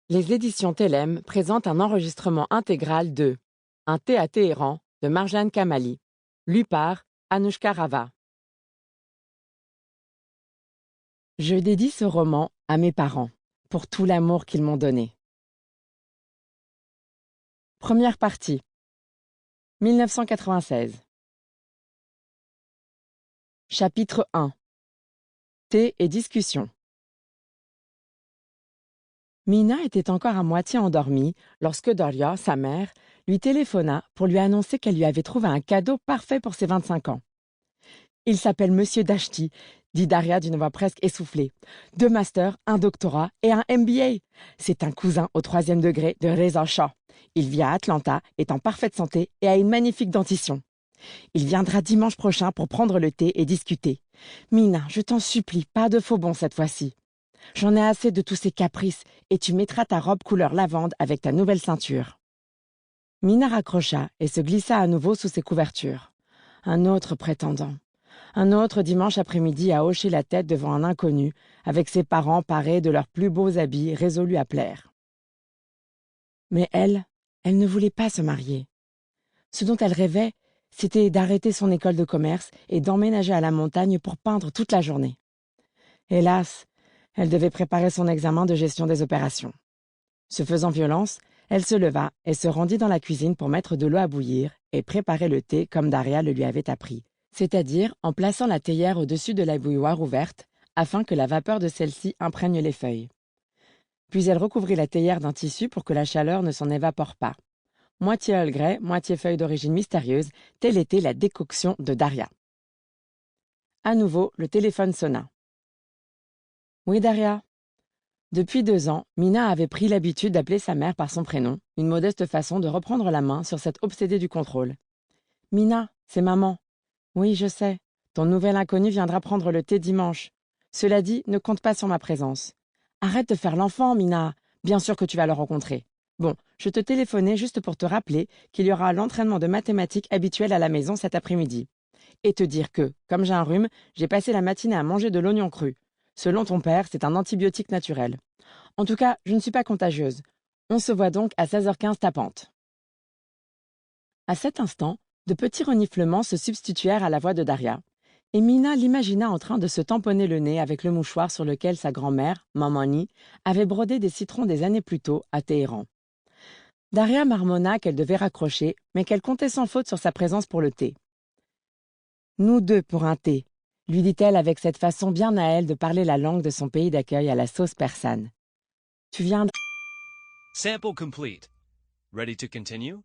Les éditions Télème présentent un enregistrement intégral de Un thé à Téhéran de Marjane Kamali, lu par Anouchka Rava. Je dédie ce roman à mes parents, pour tout l'amour qu'ils m'ont donné. Première partie, 1996. Chapitre 1. Thé et discussion. Mina était encore à moitié endormie lorsque Daria, sa mère, lui téléphona pour lui annoncer qu'elle lui avait trouvé un cadeau parfait pour ses 25 ans. « Il s'appelle Monsieur Dashti », dit Daria d'une voix presque essoufflée. « 2 masters, un doctorat et un MBA. C'est un cousin au 3e degré de Reza Shah. Il vit à Atlanta, est en parfaite santé et a une magnifique dentition. Il viendra dimanche prochain pour prendre le thé et discuter. Mina, je t'en supplie, pas de faux bons cette fois-ci. J'en ai assez de tous ces caprices et tu mettras ta robe couleur lavande avec ta nouvelle ceinture. » Mina raccrocha et se glissa à nouveau sous ses couvertures. Un autre prétendant. Un autre dimanche après-midi à hocher la tête devant un inconnu, avec ses parents parés de leurs plus beaux habits, résolus à plaire. Mais elle ne voulait pas se marier. Ce dont elle rêvait, c'était d'arrêter son école de commerce et d'emménager à la montagne pour peindre toute la journée. Hélas, elle devait préparer son examen de gestion des opérations. Se faisant violence, elle se leva et se rendit dans la cuisine pour mettre de l'eau à bouillir et préparer le thé comme Daria le lui avait appris, c'est-à-dire en plaçant la théière au-dessus de la bouilloire ouverte afin que la vapeur de celle-ci imprègne les feuilles. Puis elle recouvrit la théière d'un tissu pour que la chaleur ne s'en évapore pas. Moitié Earl Grey, moitié feuille d'origine mystérieuse, telle était la décoction de Daria. À nouveau, le téléphone sonna. « Oui, Daria ?» Depuis 2 ans, Mina avait pris l'habitude d'appeler sa mère par son prénom, une modeste façon de reprendre la main sur cette obsédée du contrôle. « Mina, c'est maman. »« Oui, je sais. Ton nouvel inconnu viendra prendre le thé dimanche. Cela dit, ne compte pas sur ma présence. Arrête de faire l'enfant, Mina. Bien sûr que tu vas le rencontrer. Bon, je te téléphonais juste pour te rappeler qu'il y aura l'entraînement de mathématiques habituel à la maison cet après-midi. Et te dire que, comme j'ai un rhume, j'ai passé la matinée à manger de l'oignon cru. Selon ton père, c'est un antibiotique naturel. En tout cas, je ne suis pas contagieuse. On se voit donc à 16h15 tapante. » À cet instant, de petits reniflements se substituèrent à la voix de Daria, et Mina l'imagina en train de se tamponner le nez avec le mouchoir sur lequel sa grand-mère, Mamani, avait brodé des citrons des années plus tôt à Téhéran. Daria marmonna qu'elle devait raccrocher, mais qu'elle comptait sans faute sur sa présence pour le thé. « Nous 2 pour un thé », lui dit-elle avec cette façon bien à elle de parler la langue de son pays d'accueil à la sauce persane. « Tu viendras. » Sample complete. Ready to continue?